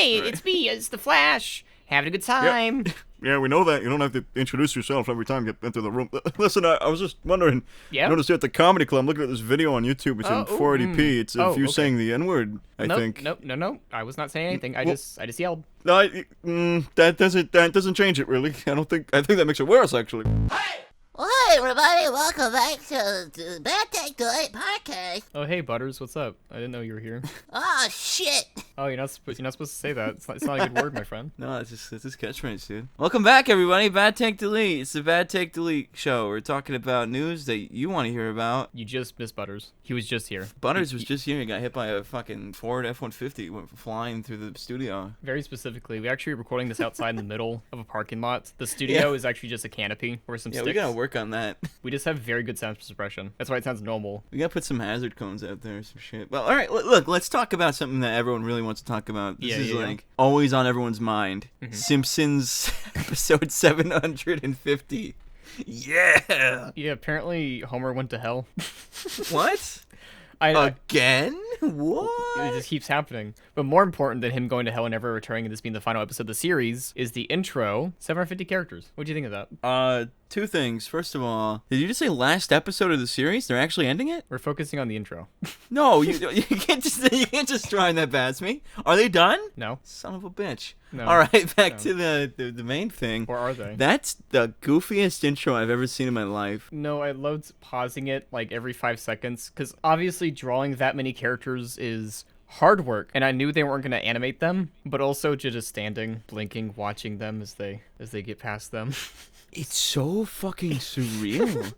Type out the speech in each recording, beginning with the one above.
Hey, it's me. It's the Flash. Having a good time. Yeah, we know that. You don't have to introduce yourself every time you get into the room. Listen, I was just wondering. Yeah? I noticed here at the comedy club, I'm looking at this video on YouTube. It's in 480p. It's of you saying the N-word, I think. No. I was not saying anything. I just yelled. No, that doesn't change it, really. I think that makes it worse, actually. Well, hey everybody, welcome back to the BadTakeDelete podcast. Oh, hey, Butters, what's up? I didn't know you were here. Oh, shit. Oh, you're not supposed to say that. It's not a good word, my friend. No, it's just catchphrase, dude. Welcome back, everybody. BadTakeDelete. It's the BadTakeDelete show. We're talking about news that you want to hear about. You just missed Butters. He was just here. Butters was just here and got hit by a fucking Ford F-150. Went flying through the studio. Very specifically, we actually are recording this outside in the middle of a parking lot. The studio is actually just a canopy or some sticks. We gotta work on that. We just have very good sound suppression. That's why it sounds normal. We gotta put some hazard cones out there or some shit. Well, all right, look, let's talk about something that everyone really wants to talk about. This is like always on everyone's mind. Simpsons episode 750. Yeah. Yeah, apparently Homer went to hell. What? Again? What? It just keeps happening. But more important than him going to hell and never returning and this being the final episode of the series is the intro. 750 characters. What do you think of that? Two things. First of all, did you just say last episode of the series? They're actually ending it? We're focusing on the intro. No, you can't just try and that past me. Are they done? No. Son of a bitch. No. All right, back to the main thing. Or are they? That's the goofiest intro I've ever seen in my life. No, I loved pausing it like every 5 seconds because obviously drawing that many characters is hard work, and I knew they weren't going to animate them, but also just standing, blinking, watching them as they get past them. It's so fucking surreal.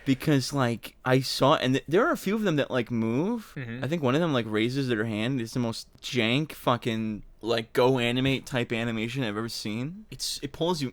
Because, like, I saw, and there are a few of them that, like, move. I think one of them, like, raises their hand. It's the most jank fucking, like, go animate type animation I've ever seen. It pulls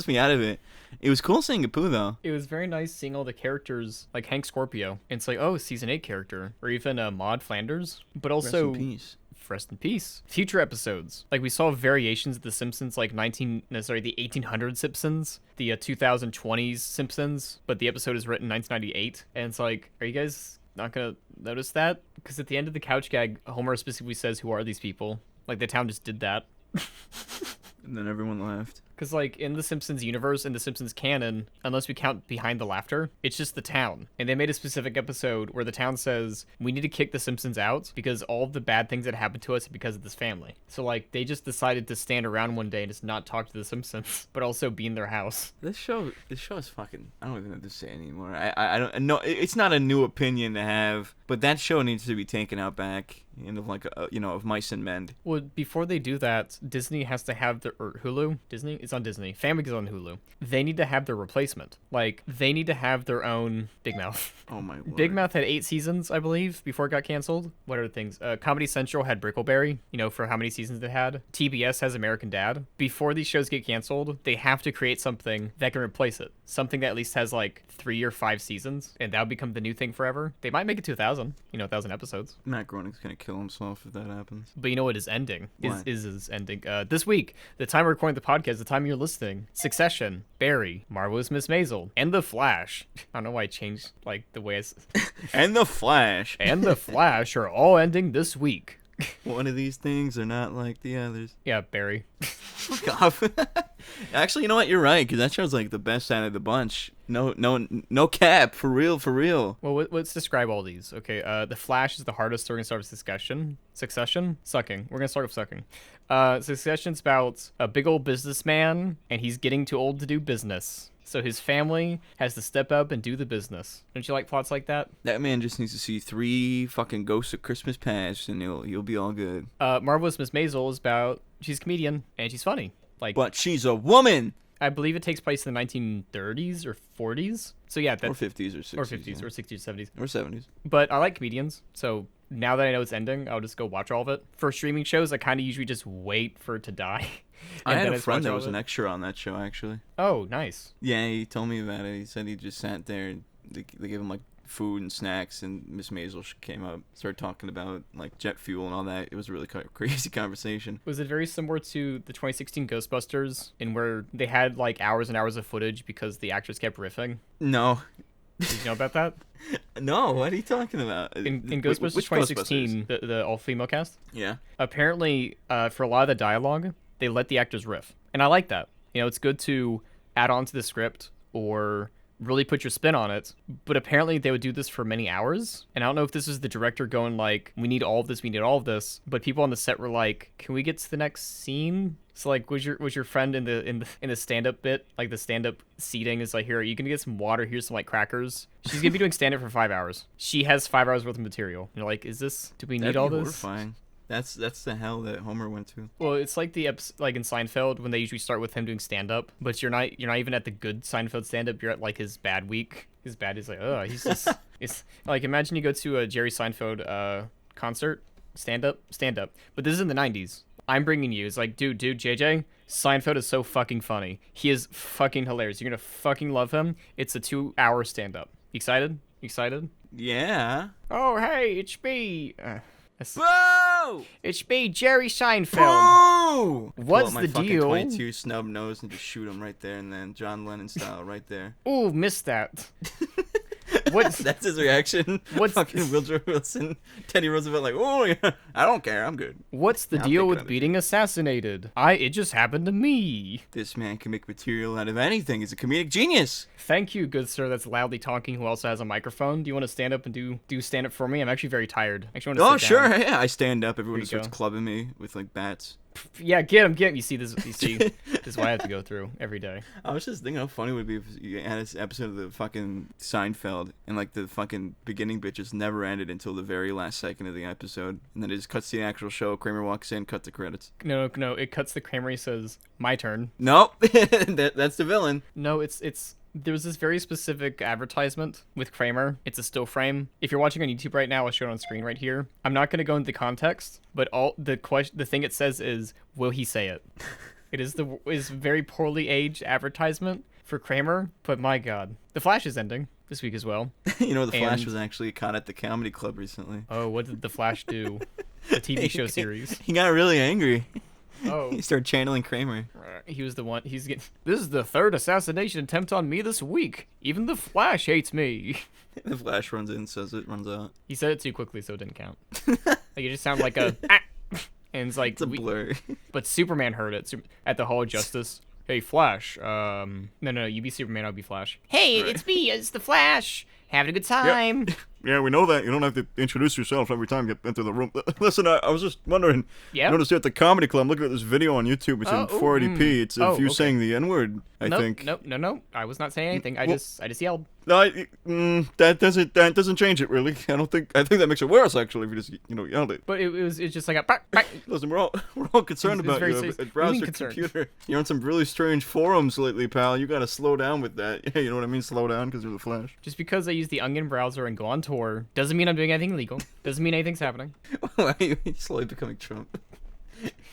me out of it. It was cool seeing Apu, though. It was very nice seeing all the characters, like Hank Scorpio. And it's like, oh, season 8 character. Or even Maude Flanders. But also... Rest in peace. Rest in peace. Future episodes. Like, we saw variations of the Simpsons, like the 1800 Simpsons, the 2020s Simpsons, but the episode is written in 1998. And it's like, are you guys not gonna notice that? Because at the end of the couch gag, Homer specifically says, who are these people? Like, the town just did that. And then everyone laughed. Because, like, in the Simpsons universe, in the Simpsons canon, unless we count Behind the Laughter, it's just the town. And they made a specific episode where the town says, we need to kick the Simpsons out because all of the bad things that happened to us are because of this family. So, like, they just decided to stand around one day and just not talk to the Simpsons, but also be in their house. This show is fucking, I don't even know what to say anymore. I don't know. It's not a new opinion to have, but that show needs to be taken out back. Of like of mice and men. Well, before they do that, Disney has to have or Hulu. Disney, it's on Disney. Family is on Hulu. They need to have their replacement. Like, they need to have their own Big Mouth. Oh my Lord. Big Mouth had 8 seasons, I believe, before it got canceled. What are the things? Comedy Central had Brickleberry. For how many seasons it had. TBS has American Dad. Before these shows get canceled, they have to create something that can replace it. Something that at least has like 3 or 5 seasons, and that would become the new thing forever. They might make it to 1,000. 1,000 episodes. Matt Groening's gonna kill himself if that happens. But you know what is ending? Is ending. This week, the time we're recording the podcast, the time you're listening, Succession, Barry, Marvelous Miss Maisel, and The Flash. I don't know why I changed like the way And The Flash. And The Flash are all ending this week. One of these things are not like the others. Yeah, Barry. Fuck off. Actually, you know what? You're right, because that show's like the best out of the bunch. No cap. For real. Well, let's describe all these. Okay, The Flash is the hardest, so we're going to start with Succession? Sucking. We're going to start with sucking. Succession's about a big old businessman, and he's getting too old to do business. So his family has to step up and do the business. Don't you like plots like that? That man just needs to see 3 fucking Ghosts of Christmas Past, and you'll be all good. Marvelous Miss Maisel is about, she's a comedian, and she's funny. But she's a woman! I believe it takes place in the 1930s or 40s. So yeah, or 50s or 60s. Or 50s or 60s, 70s. Or 70s. But I like comedians, so now that I know it's ending, I'll just go watch all of it. For streaming shows, I kind of usually just wait for it to die. I had a friend that was an extra on that show, actually. Oh, nice. Yeah, he told me about it. He said he just sat there and they gave him like food and snacks, and Miss Maisel came up, started talking about like jet fuel and all that. It was a really crazy conversation. Was it very similar to the 2016 Ghostbusters, in where they had like hours and hours of footage because the actors kept riffing? No. Did you know about that? No, what are you talking about? In Ghostbusters 2016, the all-female cast. Yeah. Apparently, for a lot of the dialogue, they let the actors riff, and I like that. You know, it's good to add on to the script or really put your spin on it. But apparently, they would do this for many hours, and I don't know if this is the director going like, "We need all of this, we need all of this," but people on the set were like, "Can we get to the next scene?" So like, was your friend in the stand-up bit, like the stand-up seating is like, "Here, are you gonna get some water? Here's some like crackers." She's gonna be doing stand-up for 5 hours. She has 5 hours worth of material. You're like, is this? Do we need all this? Horrifying. That's the hell that Homer went to. Well, it's like the like in Seinfeld when they usually start with him doing stand-up, but you're not even at the good Seinfeld stand-up. You're at like his bad week. His bad is like, oh, he's just it's like, imagine you go to a Jerry Seinfeld concert, stand-up, but this is in the 90s. I'm bringing you. It's like, dude, JJ, Seinfeld is so fucking funny. He is fucking hilarious. You're gonna fucking love him. It's a 2-hour stand-up. Excited? Yeah. Oh, hey, it's me. Whoa! It's me, Jerry Seinfeld. Whoa! What's my the deal? 22 snub nose and just shoot him right there and then John Lennon style right there. Ooh, missed that. What's That's his reaction? What's fucking Woodrow Wilson, Teddy Roosevelt, like, oh, yeah, I don't care, I'm good. What's the deal with being assassinated? It just happened to me. This man can make material out of anything. He's a comedic genius. Thank you, good sir. That's loudly talking. Who also has a microphone? Do you want to stand up and do stand up for me? I'm actually very tired. I actually want to sit down. Sure, yeah. I stand up. Everyone starts go. clubbing me with like bats. Yeah, get him. You see this? This is what I have to go through every day. I was just thinking how funny it would be if you had this episode of the fucking Seinfeld and like the fucking beginning bit just never ended until the very last second of the episode, and then it just cuts to the actual show. Kramer walks in, cut the credits. No, it cuts the Kramer. He says, "My turn." Nope, that's the villain. No, it's. There was this very specific advertisement with Kramer. It's a still frame. If you're watching on YouTube right now, I'll show it on screen right here. I'm not going to go into context, but the thing it says is, will he say it? It is very poorly aged advertisement for Kramer, but my God. The Flash is ending this week as well. You know, The Flash was actually caught at the comedy club recently. Oh, what did The Flash do? The TV show series. He got really angry. Oh. He started channeling Kramer. He was the one. This is the third assassination attempt on me this week. Even the Flash hates me. The Flash runs in, says it, runs out. He said it too quickly, so it didn't count. Like, it just sounded like a and it's like it's a blur. But Superman heard it at the Hall of Justice. Hey, Flash. No, you be Superman, I'll be Flash. Hey, It's me, it's the Flash. Having a good time. Yeah, we know that. You don't have to introduce yourself every time you get into the room. Listen, I was just wondering. Yeah. I noticed here at the comedy club. I'm looking at this video on YouTube. It's in 480p. It's of you saying the N-word, I think. No. I was not saying anything. I just yelled. No, that doesn't change it really. I think that makes it worse actually if you just yelled it. But it's just like a. Listen, we're all concerned about you. Browse your computer. You're on some really strange forums lately, pal. You gotta slow down with that. Yeah, you know what I mean? Slow down because you're the Flash. Just because I use the Onion browser and go on tour doesn't mean I'm doing anything illegal. Doesn't mean anything's happening. Why are you slowly becoming Trump?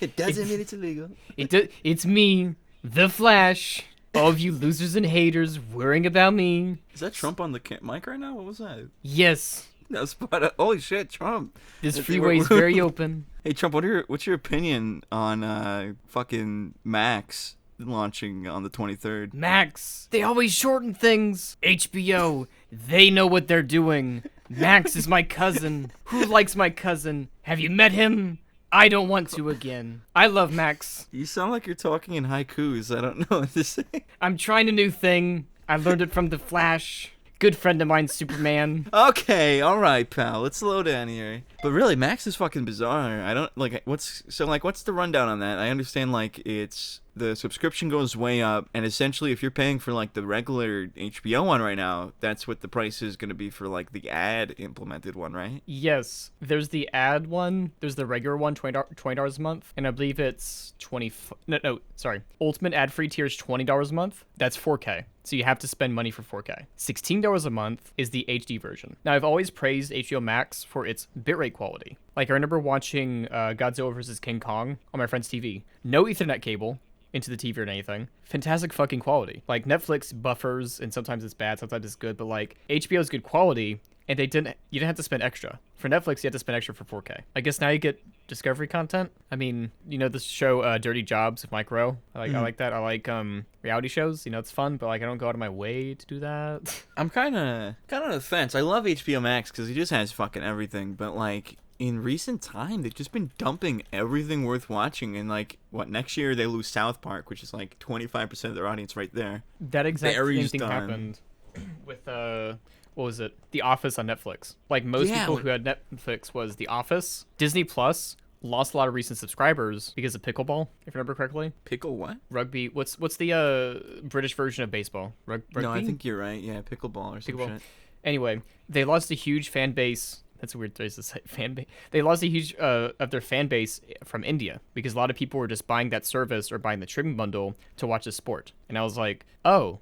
It doesn't mean it's illegal. It's me, the Flash. All of you losers and haters worrying about me. Is that Trump on the mic right now? What was that? Yes. That was holy shit, Trump. This freeway is very open. Hey, Trump, what's your opinion on fucking Max launching on the 23rd? Max, they always shorten things. HBO, they know what they're doing. Max is my cousin. Who likes my cousin? Have you met him? I don't want to again. I love Max. You sound like you're talking in haikus. I don't know what to say. I'm trying a new thing. I learned it from The Flash. Good friend of mine, Superman. Okay, all right, pal. Let's slow down here. But really, Max is fucking bizarre. I don't like what's the rundown on that? I understand it's the subscription goes way up, and essentially if you're paying for like the regular HBO one right now, that's what the price is going to be for like the ad implemented one, right? Yes, there's the ad one, there's the regular one, $20 a month, and I believe it's ultimate ad-free tier is $20 a month. That's 4K, so you have to spend money for 4K. $16 a month is the HD version. Now, I've always praised HBO Max for its bitrate quality. Like, I remember watching Godzilla vs. King Kong on my friend's TV. No Ethernet cable into the TV or anything. Fantastic fucking quality. Like, Netflix buffers, and sometimes it's bad, sometimes it's good, but like, HBO's good quality and you didn't have to spend extra. For Netflix, you had to spend extra for 4K. I guess now you get Discovery content. I mean, the show Dirty Jobs with Mike Rowe. I like that. I like reality shows. It's fun, but like I don't go out of my way to do that. I'm kind of on the fence. I love HBO Max because it just has fucking everything, but like in recent time, they've just been dumping everything worth watching. And like, next year they lose South Park, which is like 25% of their audience right there. That exact same thing happened with what was it? The Office on Netflix. Like most people who had Netflix was The Office. Disney Plus lost a lot of recent subscribers because of pickleball, if I remember correctly. Pickle what? Rugby. What's the British version of baseball? Rugby? No, I think you're right. Yeah, pickleball or some shit. Anyway, they lost a huge fan base. That's a weird phrase to say, fan base. They lost a huge of their fan base from India because a lot of people were just buying that service or buying the streaming bundle to watch the sport. And I was like, oh,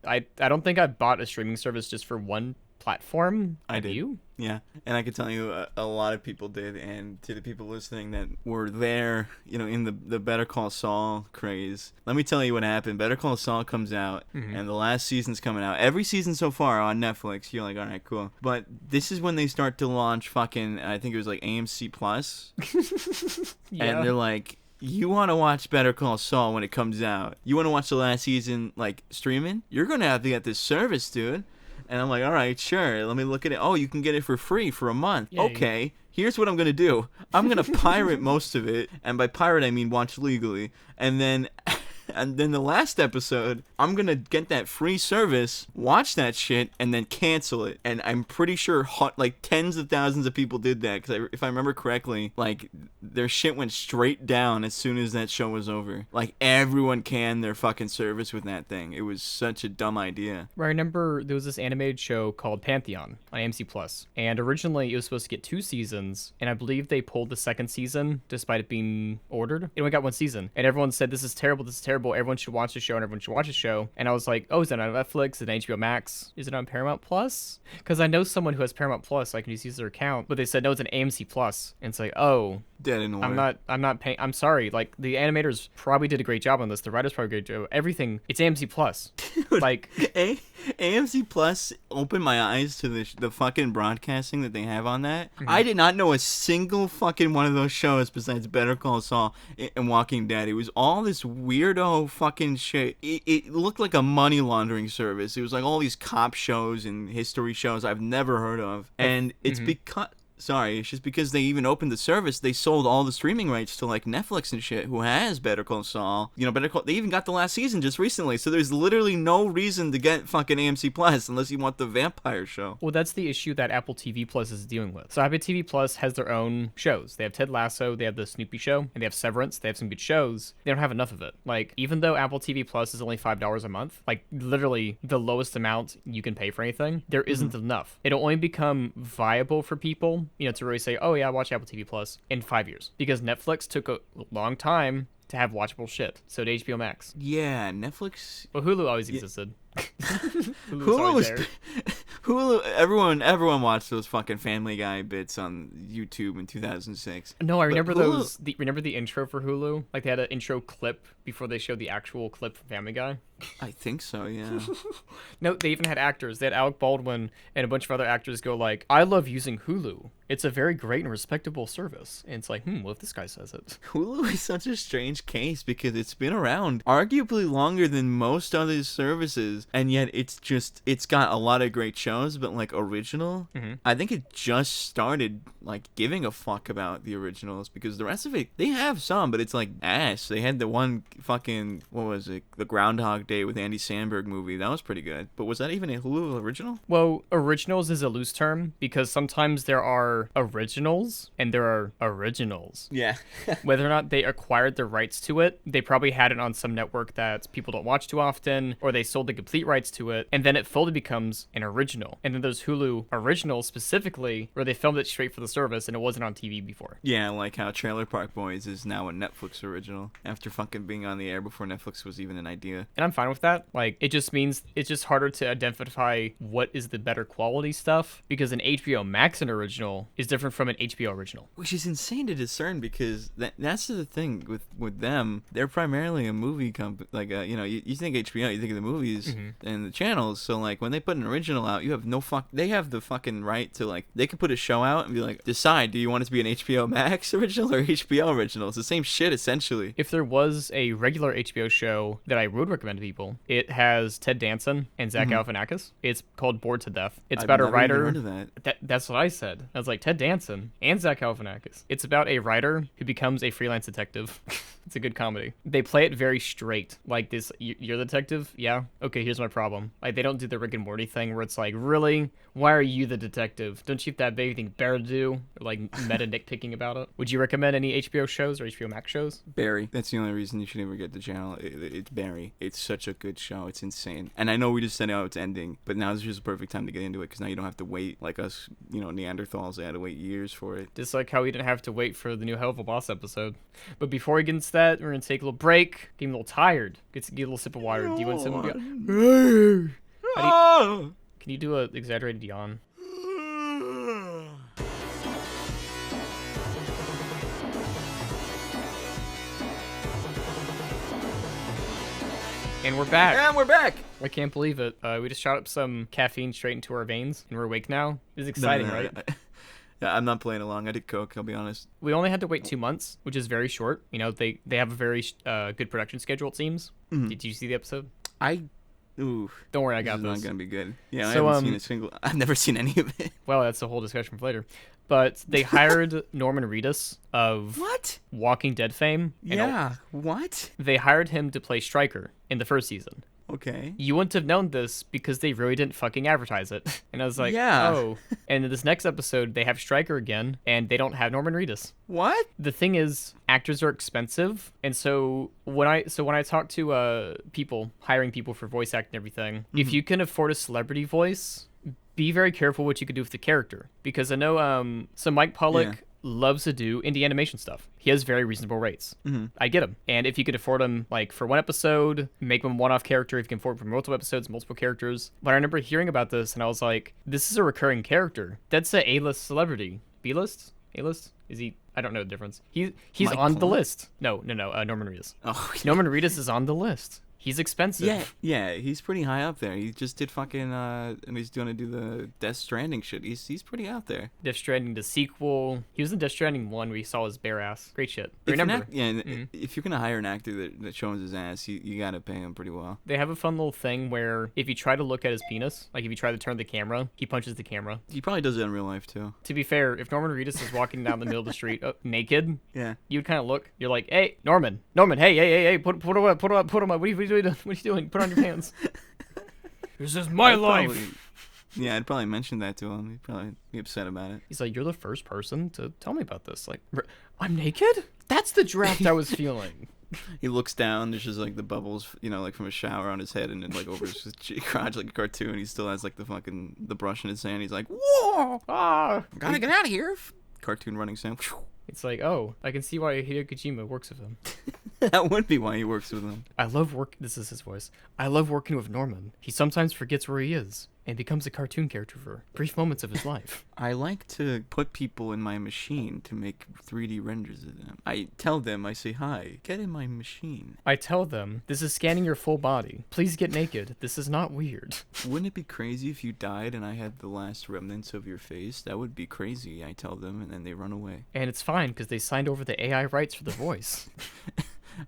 I don't think I bought a streaming service just for one platform. I did. You? Yeah, and I could tell you a lot of people did, and to the people listening that were there, in the Better Call Saul craze, let me tell you what happened. Better Call Saul comes out, and the last season's coming out. Every season so far on Netflix, you're like, all right, cool. But this is when they start to launch fucking, I think it was like AMC Plus, and they're like, you want to watch Better Call Saul when it comes out? You want to watch the last season, like, streaming? You're going to have to get this service, dude. And I'm like, all right, sure. Let me look at it. Oh, you can get it for free for a month. Yeah, okay. Here's what I'm going to do. I'm going to pirate most of it. And by pirate, I mean watch legally. And then the last episode, I'm going to get that free service, watch that shit, and then cancel it. And I'm pretty sure like tens of thousands of people did that. Because if I remember correctly, like their shit went straight down as soon as that show was over. Like everyone canned their fucking service with that thing. It was such a dumb idea. I remember there was this animated show called Pantheon on AMC Plus. And originally it was supposed to get 2 seasons. And I believe they pulled the 2nd season despite it being ordered. It only got 1 season. And everyone said, this is terrible. Everyone should watch the show, and everyone should watch the show. And I was like, oh, is it on Netflix? Is it on HBO Max? Is it on Paramount Plus? Because I know someone who has Paramount Plus, so I can just use their account. But they said, no, it's an AMC Plus. And it's like, oh, dead in the water. I'm not paying. I'm sorry. Like, the animators probably did a great job on this. The writers probably did a great job. Everything. It's AMC Plus. Dude, like, AMC Plus opened my eyes to the fucking broadcasting that they have on that. I did not know a single fucking one of those shows besides Better Call Saul and Walking Dead. It was all this weirdo fucking shit. It looked like a money laundering service. It was like all these cop shows and history shows I've never heard of. And it's because... Sorry, it's just because they even opened the service, they sold all the streaming rights to like Netflix and shit, who has Better Call Saul. They even got the last season just recently, so there's literally no reason to get fucking AMC Plus unless you want the vampire show. Well, that's the issue that Apple TV Plus is dealing with. So Apple TV Plus has their own shows. They have Ted Lasso, they have the Snoopy show, and they have Severance. They have some good shows. They don't have enough of it. Like, even though Apple TV Plus is only $5 a month, like literally the lowest amount you can pay for anything, there isn't enough. It'll only become viable for people, to really say, oh yeah, I watch Apple TV Plus in 5 years, because Netflix took a long time to have watchable shit. So did HBO Max. Yeah, Netflix. Well, Hulu always existed. Hulu was Hulu. Everyone watched those fucking Family Guy bits on YouTube in 2006. No, I remember those. Remember the intro for Hulu? Like they had an intro clip before they showed the actual clip from Family Guy. I think so, yeah. No, they even had actors. They had Alec Baldwin and a bunch of other actors go like, I love using Hulu. It's a very great and respectable service. And it's like, what if this guy says it? Hulu is such a strange case because it's been around arguably longer than most other services, and yet it's got a lot of great shows, but like original, I think it just started like giving a fuck about the originals, because the rest of it, they have some, but it's like ass. They had the one fucking, what was it, the Groundhog Day with Andy Samberg movie. That was pretty good. But was that even a Hulu original? Well, originals is a loose term because sometimes there are originals and there are originals. Yeah. Whether or not they acquired the rights to it, they probably had it on some network that people don't watch too often, or they sold the complete rights to it, and then it fully becomes an original. And then there's Hulu originals specifically where they filmed it straight for the service and it wasn't on TV before. Yeah, like how Trailer Park Boys is now a Netflix original after fucking being on the air before Netflix was even an idea. And I'm fine with that. Like, it just means it's just harder to identify what is the better quality stuff, because an HBO Max and original is different from an HBO original. Which is insane to discern, because that's the thing with them. They're primarily a movie company. Like, you think HBO, you think of the movies and the channels. So, like, when they put an original out, you have they have the fucking right to, like, they can put a show out and be like, decide, do you want it to be an HBO Max original or HBO original? It's the same shit, essentially. If there was a regular HBO show that I would recommend to people, it has Ted Danson and Zach Galifianakis. It's called Bored to Death. It's about a writer. I've never heard of that. That's what I said. I was like, Ted Danson and Zach Galifianakis. It's about a writer who becomes a freelance detective. It's a good comedy. They play it very straight. Like this, you're the detective? Yeah? Okay, here's my problem. Like, they don't do the Rick and Morty thing where it's like, really? Why are you the detective? Don't you have that anything better to do? Or like meta nitpicking about it? Would you recommend any HBO shows or HBO Max shows? Barry. That's the only reason you should ever get the channel. It's Barry. It's such a good show. It's insane. And I know we just said how it's ending, but now is just the perfect time to get into it, because now you don't have to wait like us, Neanderthals. They had to wait years for it. Just like how we didn't have to wait for the new Helluva Boss episode. But before we get into that, we're going to take a little break. Getting a little tired. Get a little sip of water. Do you want some? Can you do an exaggerated yawn? And we're back. I can't believe it. We just shot up some caffeine straight into our veins, and we're awake now. It's exciting, right? Yeah, I'm not playing along. I did coke, I'll be honest. We only had to wait 2 months, which is very short. They have a very good production schedule, it seems. Did you see the episode? Ooh. Don't worry, I got this. It's not gonna be good. Yeah, so, I haven't seen I've never seen any of it. Well, that's a whole discussion for later. But they hired Norman Reedus of Walking Dead fame. Yeah, what? They hired him to play Stryker in the first season. Okay. You wouldn't have known this because they really didn't fucking advertise it. And I was like, oh. And in this next episode, they have Stryker again, and they don't have Norman Reedus. What? The thing is, actors are expensive, and so when I talk to people, hiring people for voice acting and everything, if you can afford a celebrity voice, be very careful what you can do with the character. Because I know, so Mike Pollock loves to do indie animation stuff. He has very reasonable rates. I get him. And if you could afford him, like, for one episode, make him a one-off character. If you can afford him for multiple episodes, multiple characters. But I remember hearing about this, and I was like, this is a recurring character. That's a A-list celebrity. B-list? A-list? Is he? I don't know the difference. He's Mike on Pollock? The list. No, Norman Reedus. Oh, Norman Reedus is on the list. He's expensive. Yeah, he's pretty high up there. He just did fucking, and he's gonna do the Death Stranding shit. He's pretty out there. Death Stranding, the sequel. He was in Death Stranding 1 where he saw his bare ass. Great shit. Remember? If you're gonna hire an actor that shows his ass, you gotta pay him pretty well. They have a fun little thing where if you try to look at his penis, like if you try to turn the camera, he punches the camera. He probably does it in real life too. To be fair, if Norman Reedus is walking down the middle of the street naked, you'd kind of look. You're like, hey, Norman, hey, put him up. What are you doing? Put on your pants. This is my life. I'd probably mention that to him. He'd probably be upset about it. He's like, you're the first person to tell me about this. Like, I'm naked? That's the draft I was feeling. He looks down. There's just like the bubbles, like from a shower on his head, and then like over his crotch like a cartoon. He still has like the brush in his hand. He's like, whoa! Gotta get out of here. Cartoon running sound. It's like, oh, I can see why Hideo Kojima works with him. That would be why he works with him. This is his voice. I love working with Norman. He sometimes forgets where he is and becomes a cartoon character for brief moments of his life. I like to put people in my machine to make 3D renders of them. I tell them, I say, hi, get in my machine. I tell them, this is scanning your full body. Please get naked. This is not weird. Wouldn't it be crazy if you died and I had the last remnants of your face? That would be crazy, I tell them, and then they run away. And it's fine, because they signed over the AI rights for the voice.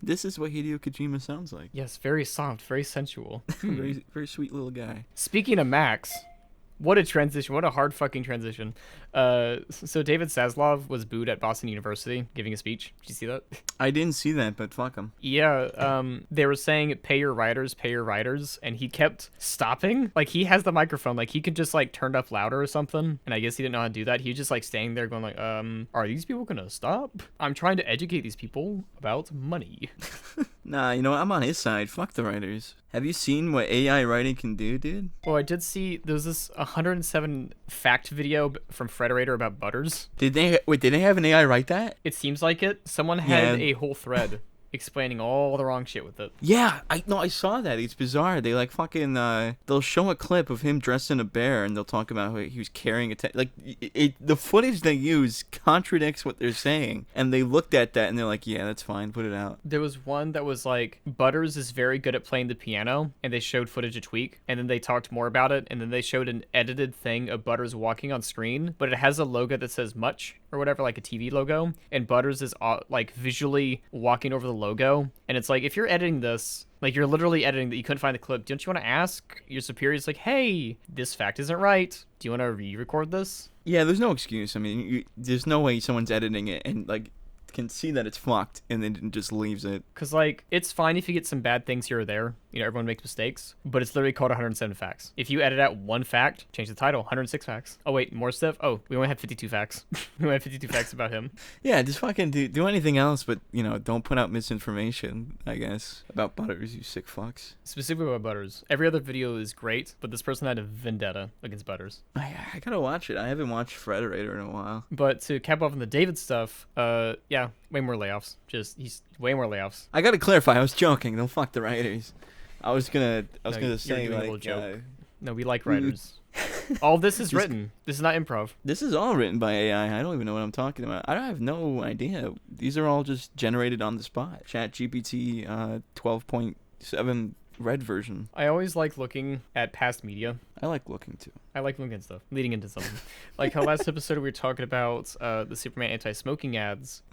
This is what Hideo Kojima sounds like. Yes, very soft, very sensual. Very, very sweet little guy. Speaking of Max, what a transition. What a hard fucking transition. So David Zaslav was booed at Boston University giving a speech. Did you see that? I didn't see that, but fuck him. Yeah, they were saying pay your writers, and he kept stopping. Like, he has the microphone, like he could just like turn it up louder or something, and I guess he didn't know how to do that. He was just like staying there going like, are these people gonna stop? I'm trying to educate these people about money. Nah, I'm on his side. Fuck the writers. Have you seen what AI writing can do, dude? Well, I did see there was this 107 fact video from Frederator about Butters. Did they have an AI write that? It seems like it. Someone had a whole thread explaining all the wrong shit with it. Yeah, I saw that. It's bizarre. They like fucking they'll show a clip of him dressed in a bear, and they'll talk about how he was carrying a the footage they use contradicts what they're saying, and they looked at that and they're like, yeah, that's fine, put it out. There was one that was like, Butters is very good at playing the piano, and they showed footage of Tweak, and then they talked more about it, and then they showed an edited thing of Butters walking on screen, but it has a logo that says much or whatever, like a TV logo, and Butters is like visually walking over the logo, and it's like, if you're editing this, like you're literally editing that, you couldn't find the clip, don't you want to ask your superiors like, hey, this fact isn't right, do you want to re-record this? Yeah, there's no excuse. I mean, there's no way someone's editing it and like can see that it's fucked and then just leaves it. Because, like, it's fine if you get some bad things here or there. You know, everyone makes mistakes. But it's literally called 107 facts. If you edit out one fact, change the title, 106 facts. Oh, wait, more stuff? Oh, we only have 52 facts. We only have 52 facts about him. Yeah, just fucking do anything else, but, you know, don't put out misinformation, I guess, about Butters, you sick fucks. Specifically about Butters. Every other video is great, but this person had a vendetta against Butters. I gotta watch it. I haven't watched Frederator in a while. But to cap off on the David stuff, yeah, way more layoffs. He's way more layoffs. I gotta clarify, I was joking. Don't fuck the writers. I was gonna say, like, a little joke. No, we like writers. All this is written. This is not improv. This is all written by AI. I don't even know what I'm talking about. I have no idea. These are all just generated on the spot. ChatGPT 12.7 red version. I always like looking at past media. I like looking too. I like looking at stuff, leading into something. Like how last episode we were talking about the Superman anti-smoking ads.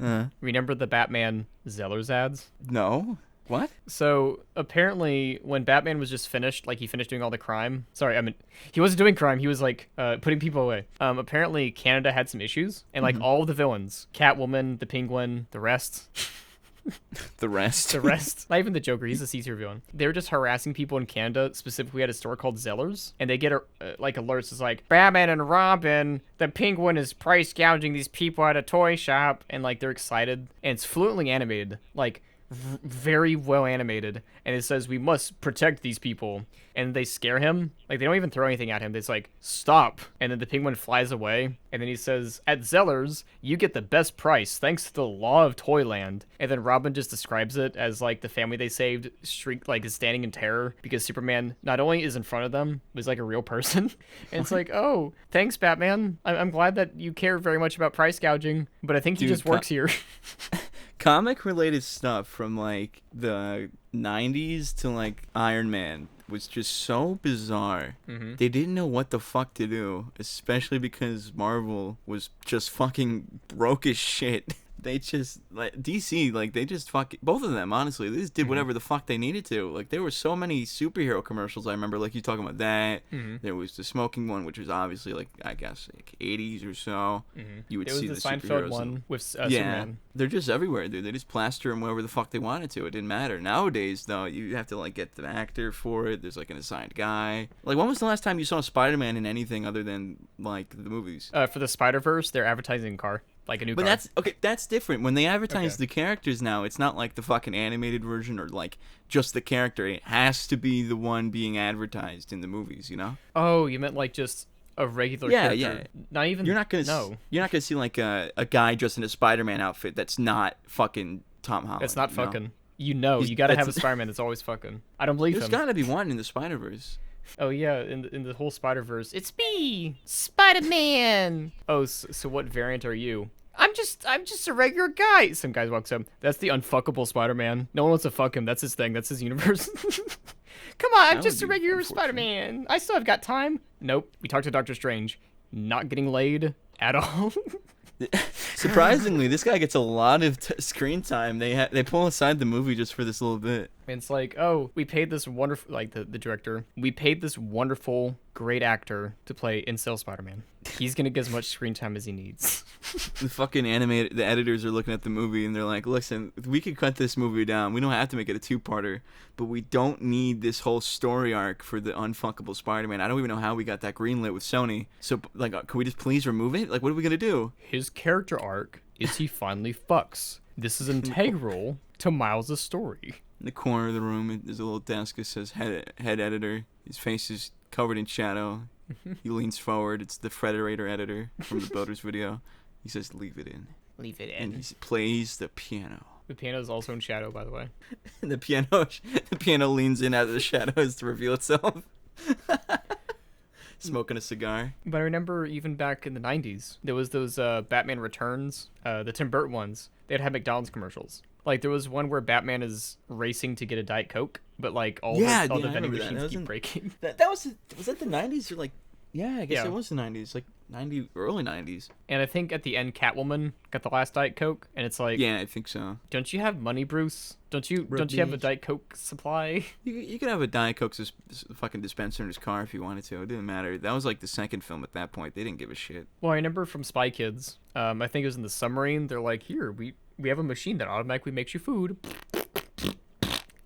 Remember the Batman Zellers ads? No. What? So apparently when Batman was just finished, like he finished doing all the crime. Sorry, I mean, he wasn't doing crime. He was like putting people away. Apparently Canada had some issues, and like all of the villains, Catwoman, the Penguin, the rest. The rest. Not even the Joker. He's a C-tier villain. They were just harassing people in Canada, specifically at a store called Zellers, and they get like alerts. It's like, Batman and Robin, the Penguin is price gouging these people at a toy shop, and like they're excited, and it's fluently animated, like very well animated, and it says we must protect these people, and they scare him. Like they don't even throw anything at him. It's like, stop, and then the Penguin flies away, and then he says, at Zellers you get the best price thanks to the law of Toyland. And then Robin just describes it as like the family they saved is standing in terror because Superman not only is in front of them, but is like a real person. And it's like, oh, thanks Batman, I'm glad that you care very much about price gouging, but I think he just works here. Comic related stuff from like the 90s to like Iron Man was just so bizarre. They didn't know what the fuck to do, especially because Marvel was just fucking broke as shit. They just, like, DC, like, they just both of them, honestly, they just did whatever the fuck they needed to. Like, there were so many superhero commercials, I remember, like, you talking about that. There was the smoking one, which was obviously, like, I guess, like, 80s or so. You would see the Seinfeld one with Superman. They're just everywhere, dude. They just plaster them wherever the fuck they wanted to. It didn't matter. Nowadays, though, you have to, like, get the actor for it. There's, like, an assigned guy. Like, when was the last time you saw Spider-Man in anything other than, like, the movies? For the Spider-Verse, they're advertising a car. Like a new car. But that's different. When they advertise the characters now, it's not like the fucking animated version or like just the character. It has to be the one being advertised in the movies, you know? Oh, you meant like just a regular character. Yeah. Not even You're not gonna see like a guy dressed in a Spider-Man outfit that's not fucking Tom Holland. That's not fucking. You gotta have a Spider-Man that's always fucking. I don't believe There's gotta be one in the Spider-Verse. Oh yeah, in the whole Spider-Verse, it's me, Spider-Man. Oh, so what variant are you? I'm just a regular guy. Some guy walks up. That's the unfuckable Spider-Man. No one wants to fuck him. That's his thing. That's his universe. Come on, I'm just a regular Spider-Man. I still have got time. Nope. We talked to Doctor Strange. Not getting laid at all. Surprisingly, this guy gets a lot of screen time. They pull aside the movie just for this little bit. And it's like, oh, we paid this wonderful, like the director, we paid this wonderful, great actor to play Incel Spider-Man. He's gonna get as much screen time as he needs. The fucking the editors are looking at the movie and they're like, listen, we could cut this movie down. We don't have to make it a two-parter, but we don't need this whole story arc for the unfuckable Spider-Man. I don't even know how we got that greenlit with Sony. So, like, can we just please remove it? Like, what are we gonna do? His character arc is he finally fucks. This is integral to Miles' story. In the corner of the room, there's a little desk that says head editor. His face is covered in shadow. He leans forward. It's the Frederator editor from the Builders video. He says, leave it in. Leave it in. And he plays the piano. The piano is also in shadow, by the way. The piano leans in out of the shadows to reveal itself. Smoking a cigar. But I remember even back in the 90s, there was those Batman Returns, the Tim Burton ones. They'd have McDonald's commercials. Like, there was one where Batman is racing to get a Diet Coke, but, like, all the vending machines keep breaking. Was that the 90s? Or, like, yeah, I guess it was the 90s. Like, early 90s. And I think at the end, Catwoman got the last Diet Coke, and it's like... Yeah, I think so. Don't you have money, Bruce? Don't you have a Diet Coke supply? You could have a Diet Coke fucking dispenser in his car if you wanted to. It didn't matter. That was, like, the second film at that point. They didn't give a shit. Well, I remember from Spy Kids, I think it was in the submarine, they're like, here, we have a machine that automatically makes you food.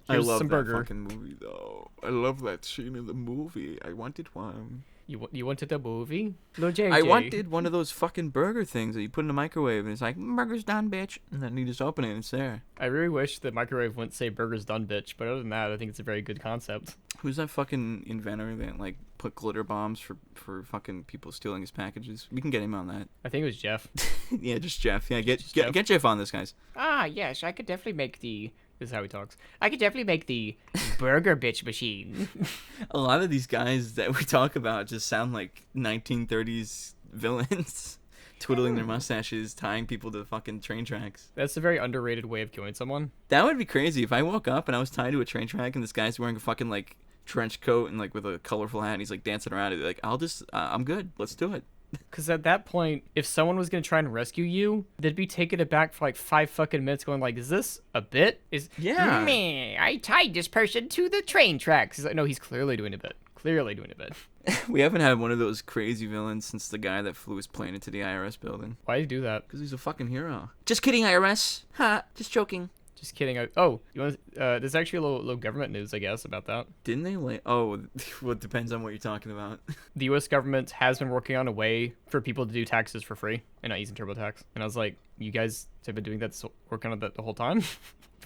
I love that fucking movie, though. I love that scene in the movie. I wanted one. You wanted a movie? No, JJ. I wanted one of those fucking burger things that you put in the microwave, and it's like, burger's done, bitch. And then you just open it, and it's there. I really wish the microwave wouldn't say burger's done, bitch. But other than that, I think it's a very good concept. Who's that fucking inventor that, like, put glitter bombs for fucking people stealing his packages? We can get him on that. I think it was Jeff. Yeah, just Jeff. Yeah, get Jeff on this, guys. Ah, yes, I could definitely make the... This is how he talks. I could definitely make the burger bitch machine. A lot of these guys that we talk about just sound like 1930s villains. Twiddling their mustaches, tying people to fucking train tracks. That's a very underrated way of killing someone. That would be crazy if I woke up and I was tied to a train track and this guy's wearing a fucking, like, trench coat and, like, with a colorful hat and he's, like, dancing around it. Like, I'm good. Let's do it. Because at that point, if someone was going to try and rescue you, they'd be taking it back for like 5 fucking minutes going like, is this a bit? Yeah. Meh, I tied this person to the train tracks. He's like, no, he's clearly doing a bit. We haven't had one of those crazy villains since the guy that flew his plane into the IRS building. Why did he do that? Because he's a fucking hero. Just kidding, IRS. Ha, just joking. Just kidding. You want? There's actually a little government news, I guess, about that. Didn't they? Well, it depends on what you're talking about. The U.S. government has been working on a way for people to do taxes for free and not using TurboTax. And I was like, you guys have been doing that, working on that the whole time?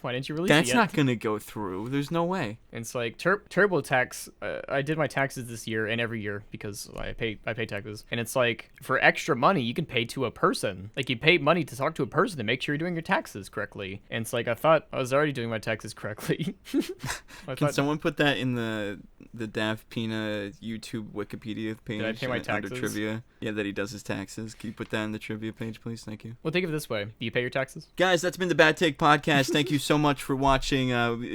Why didn't you release it yet? That's not gonna go through. There's no way. And it's like TurboTax. I did my taxes this year and every year because I pay taxes. And it's like for extra money you can pay to a person. Like you pay money to talk to a person to make sure you're doing your taxes correctly. And it's like I thought I was already doing my taxes correctly. Can someone put that in the Daft Pina YouTube Wikipedia page? Did I pay my taxes? Under trivia? Yeah, that he does his taxes. Can you put that in the trivia page, please? Thank you. Well, think of it this way: do you pay your taxes? Guys, that's been the Bad Take Podcast. Thank you so much for watching.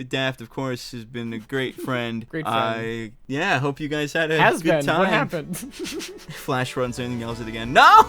Daft, of course, has been a great friend. Great friend. I hope you guys had a good time. What happened? Flash runs in and yells it again. No!